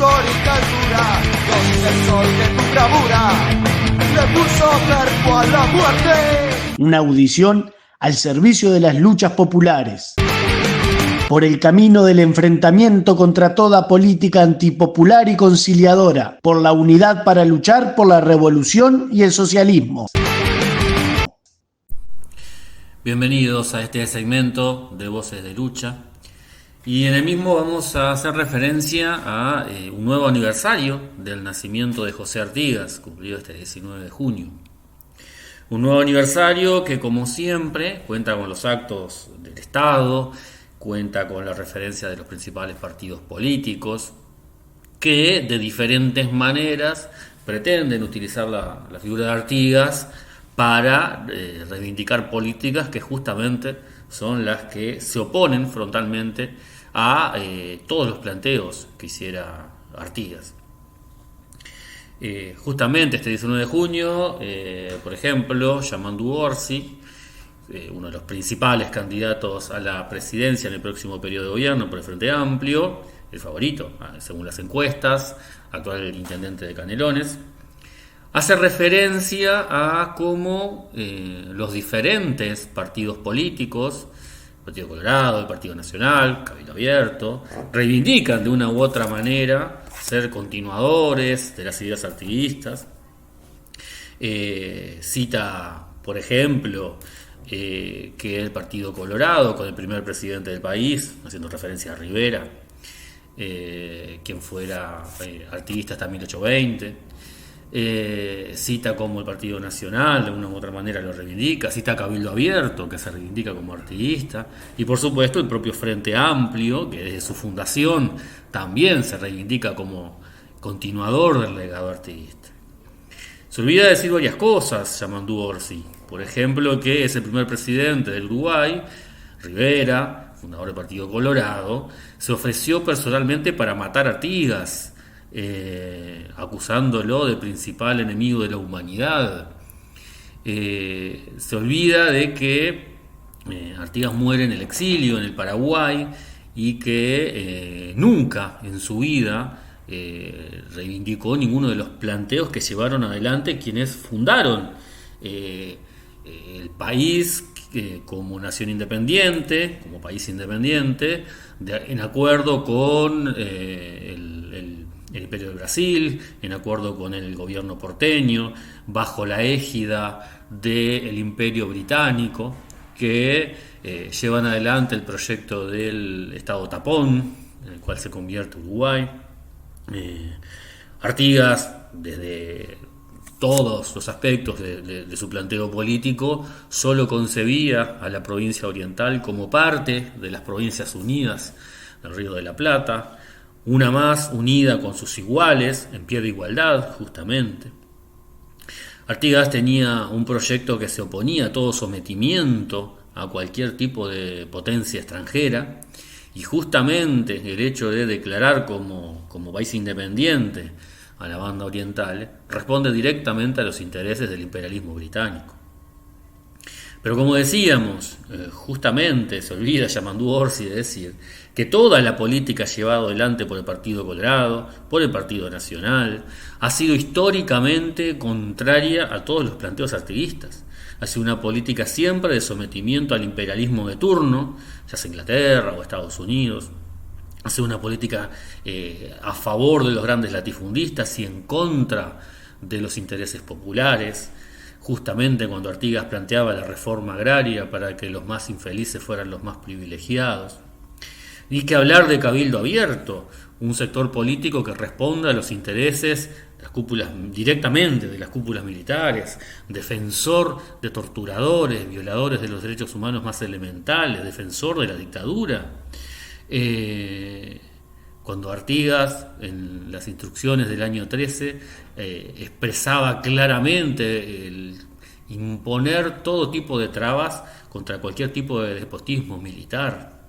esplendor y caldura, donde el sol de tu bravura le puso cuerpo a la muerte. Una audición al servicio de las luchas populares, por el camino del enfrentamiento contra toda política antipopular y conciliadora, por la unidad para luchar por la revolución y el socialismo. Bienvenidos a este segmento de Voces de Lucha, y en el mismo vamos a hacer referencia a un nuevo aniversario del nacimiento de José Artigas, cumplido este 19 de junio. Un nuevo aniversario que, como siempre, cuenta con los actos del Estado, cuenta con la referencia de los principales partidos políticos, que de diferentes maneras pretenden utilizar la figura de Artigas para reivindicar políticas que justamente son las que se oponen frontalmente a todos los planteos que hiciera Artigas. Justamente este 19 de junio, por ejemplo, Yamandu Orsi, uno de los principales candidatos a la presidencia en el próximo periodo de gobierno por el Frente Amplio, el favorito, según las encuestas, actual intendente de Canelones, hace referencia a cómo los diferentes partidos políticos, el Partido Colorado, el Partido Nacional, Cabildo Abierto, reivindican de una u otra manera ser continuadores de las ideas artiguistas. Cita, por ejemplo, que el Partido Colorado, con el primer presidente del país, haciendo referencia a Rivera, quien fuera artiguista hasta 1820, cita como el Partido Nacional de una u otra manera lo reivindica, cita Cabildo Abierto, que se reivindica como artiguista, y por supuesto el propio Frente Amplio, que desde su fundación también se reivindica como continuador del legado artiguista. Se olvida decir varias cosas Yamandu Orsi, por ejemplo, que es el primer presidente del Uruguay, Rivera, fundador del Partido Colorado, se ofreció personalmente para matar a Artigas, acusándolo de principal enemigo de la humanidad. Se olvida de que Artigas muere en el exilio, en el Paraguay, y que nunca en su vida reivindicó ninguno de los planteos que llevaron adelante quienes fundaron el país como nación independiente, como país independiente, en acuerdo con el Imperio de Brasil, en acuerdo con el gobierno porteño, bajo la égida del Imperio Británico, que llevan adelante el proyecto del Estado Tapón, en el cual se convierte Uruguay. Artigas, desde todos los aspectos de su planteo político, solo concebía a la provincia oriental como parte de las provincias unidas del Río de la Plata, una más unida con sus iguales, en pie de igualdad, justamente. Artigas tenía un proyecto que se oponía a todo sometimiento a cualquier tipo de potencia extranjera, y justamente el hecho de declarar como país independiente a la banda oriental responde directamente a los intereses del imperialismo británico. Pero como decíamos, justamente se olvida Yamandu Orsi de decir que toda la política llevada adelante por el Partido Colorado, por el Partido Nacional, ha sido históricamente contraria a todos los planteos artiguistas. Ha sido una política siempre de sometimiento al imperialismo de turno, ya sea Inglaterra o Estados Unidos. Ha sido una política a favor de los grandes latifundistas y en contra de los intereses populares. Justamente cuando Artigas planteaba la reforma agraria para que los más infelices fueran los más privilegiados. Y que hablar de Cabildo Abierto, un sector político que responda a los intereses de las cúpulas, directamente de las cúpulas militares, defensor de torturadores, violadores de los derechos humanos más elementales, defensor de la dictadura. Cuando Artigas, en las instrucciones del año 13, expresaba claramente el imponer todo tipo de trabas contra cualquier tipo de despotismo militar.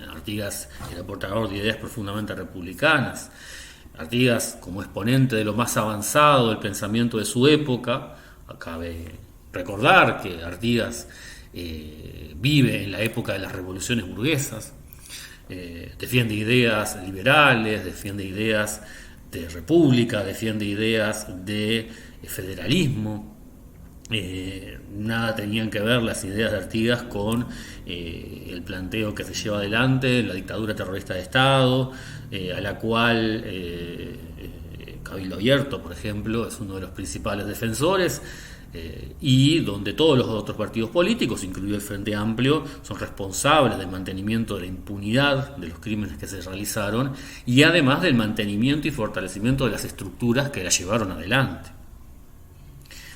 Artigas era portador de ideas profundamente republicanas. Artigas, como exponente de lo más avanzado del pensamiento de su época, cabe recordar que Artigas vive en la época de las revoluciones burguesas. defiende ideas liberales, defiende ideas de república, defiende ideas de federalismo. Nada tenían que ver las ideas de Artigas con el planteo que se lleva adelante, la dictadura terrorista de Estado, a la cual Cabildo Abierto, por ejemplo, es uno de los principales defensores, y donde todos los otros partidos políticos, incluido el Frente Amplio, son responsables del mantenimiento de la impunidad de los crímenes que se realizaron y además del mantenimiento y fortalecimiento de las estructuras que la llevaron adelante.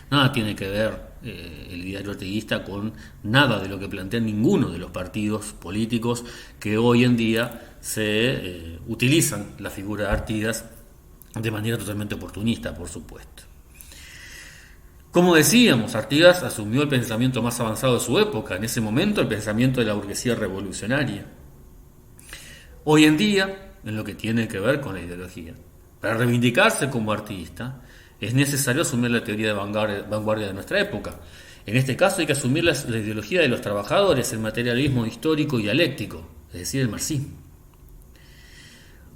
Nada tiene que ver el diario artiguista con nada de lo que plantean ninguno de los partidos políticos que hoy en día se utilizan la figura de Artigas de manera totalmente oportunista, por supuesto. Como decíamos, Artigas asumió el pensamiento más avanzado de su época, en ese momento el pensamiento de la burguesía revolucionaria. Hoy en día, en lo que tiene que ver con la ideología, para reivindicarse como artiguista, es necesario asumir la teoría de vanguardia de nuestra época. En este caso hay que asumir la ideología de los trabajadores, el materialismo histórico y dialéctico, es decir, el marxismo.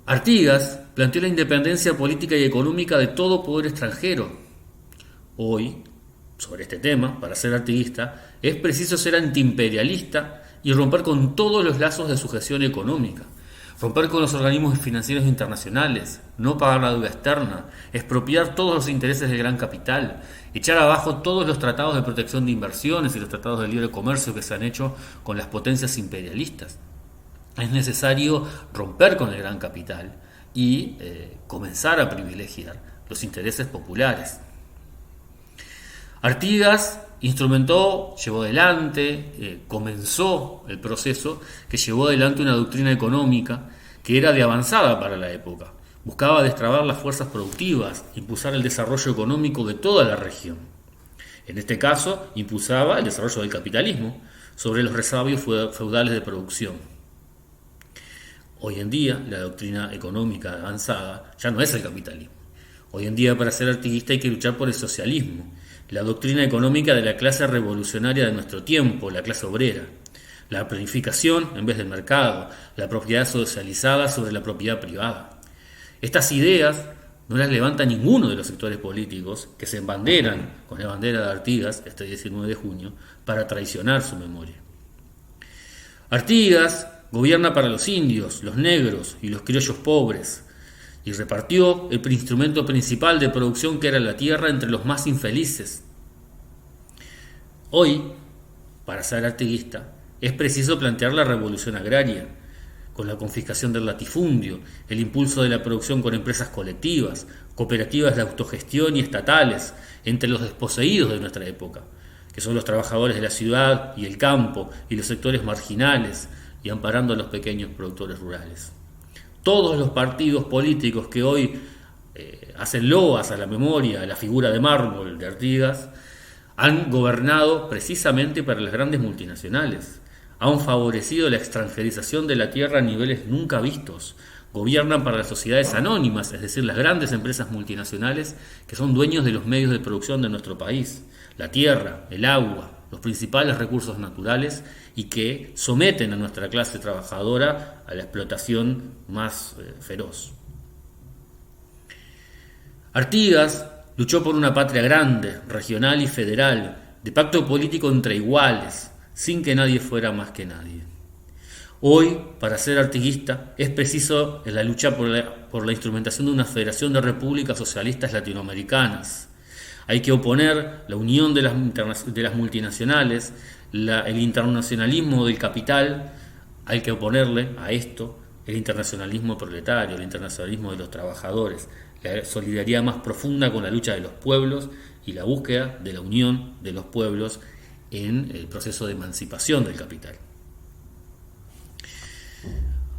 Artigas planteó la independencia política y económica de todo poder extranjero. Hoy, sobre este tema, para ser artiguista, es preciso ser antiimperialista y romper con todos los lazos de sujeción económica, romper con los organismos financieros internacionales, no pagar la deuda externa, expropiar todos los intereses del gran capital, echar abajo todos los tratados de protección de inversiones y los tratados de libre comercio que se han hecho con las potencias imperialistas. Es necesario romper con el gran capital y comenzar a privilegiar los intereses populares. Artigas instrumentó, llevó adelante, comenzó el proceso que llevó adelante una doctrina económica que era de avanzada para la época. Buscaba destrabar las fuerzas productivas, impulsar el desarrollo económico de toda la región. En este caso, impulsaba el desarrollo del capitalismo sobre los resabios feudales de producción. Hoy en día, la doctrina económica avanzada ya no es el capitalismo. Hoy en día, para ser artiguista hay que luchar por el socialismo, la doctrina económica de la clase revolucionaria de nuestro tiempo, la clase obrera, la planificación en vez del mercado, la propiedad socializada sobre la propiedad privada. Estas ideas no las levanta ninguno de los sectores políticos que se embanderan con la bandera de Artigas este 19 de junio para traicionar su memoria. Artigas gobierna para los indios, los negros y los criollos pobres, y repartió el instrumento principal de producción que era la tierra entre los más infelices. Hoy, para ser artiguista, es preciso plantear la revolución agraria, con la confiscación del latifundio, el impulso de la producción con empresas colectivas, cooperativas de autogestión y estatales, entre los desposeídos de nuestra época, que son los trabajadores de la ciudad y el campo y los sectores marginales, y amparando a los pequeños productores rurales. Todos los partidos políticos que hoy hacen loas a la memoria, a la figura de mármol de Artigas, han gobernado precisamente para las grandes multinacionales. Han favorecido la extranjerización de la tierra a niveles nunca vistos. Gobiernan para las sociedades anónimas, es decir, las grandes empresas multinacionales que son dueños de los medios de producción de nuestro país, la tierra, el agua, los principales recursos naturales, y que someten a nuestra clase trabajadora a la explotación más feroz. Artigas luchó por una patria grande, regional y federal, de pacto político entre iguales, sin que nadie fuera más que nadie. Hoy, para ser artiguista, es preciso en la lucha por la instrumentación de una federación de repúblicas socialistas latinoamericanas. Hay que oponer la unión de las multinacionales, el internacionalismo del capital. Hay que oponerle a esto el internacionalismo proletario, el internacionalismo de los trabajadores, la solidaridad más profunda con la lucha de los pueblos y la búsqueda de la unión de los pueblos en el proceso de emancipación del capital.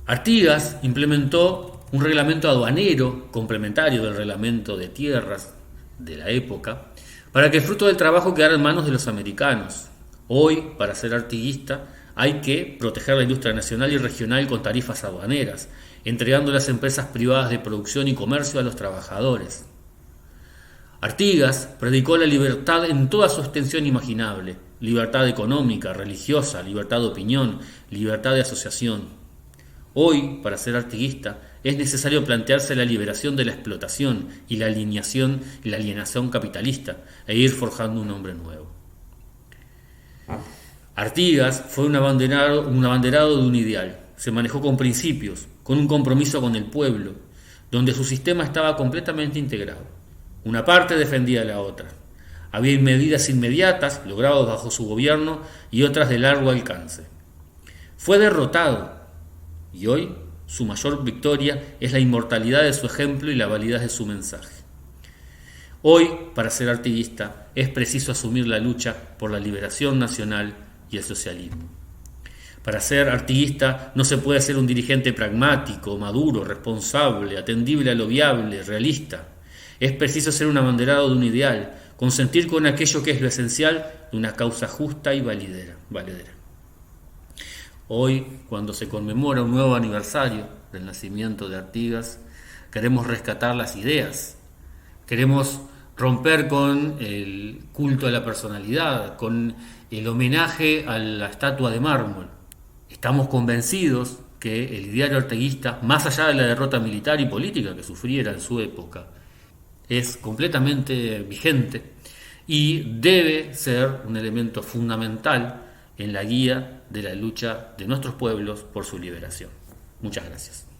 Artigas implementó un reglamento aduanero complementario del reglamento de tierras de la época para que el fruto del trabajo quedara en manos de los americanos. Hoy, para ser artiguista, hay que proteger la industria nacional y regional con tarifas aduaneras, entregando las empresas privadas de producción y comercio a los trabajadores. Artigas predicó la libertad en toda su extensión imaginable: libertad económica, religiosa, libertad de opinión, libertad de asociación. Hoy, para ser artiguista, es necesario plantearse la liberación de la explotación y la alienación capitalista e ir forjando un hombre nuevo. Artigas fue un abanderado de un ideal. Se manejó con principios, con un compromiso con el pueblo, donde su sistema estaba completamente integrado. Una parte defendía a la otra. Había medidas inmediatas, logradas bajo su gobierno, y otras de largo alcance. Fue derrotado, y hoy su mayor victoria es la inmortalidad de su ejemplo y la validez de su mensaje. Hoy, para ser artiguista, es preciso asumir la lucha por la liberación nacional y el socialismo. Para ser artiguista no se puede ser un dirigente pragmático, maduro, responsable, atendible a lo viable, realista. Es preciso ser un abanderado de un ideal, consentir con aquello que es lo esencial de una causa justa y valedera. Hoy, cuando se conmemora un nuevo aniversario del nacimiento de Artigas, queremos rescatar las ideas, queremos romper con el culto a la personalidad, con el homenaje a la estatua de mármol. Estamos convencidos que el ideario artiguista, más allá de la derrota militar y política que sufriera en su época, es completamente vigente y debe ser un elemento fundamental en la guía de la lucha de nuestros pueblos por su liberación. Muchas gracias.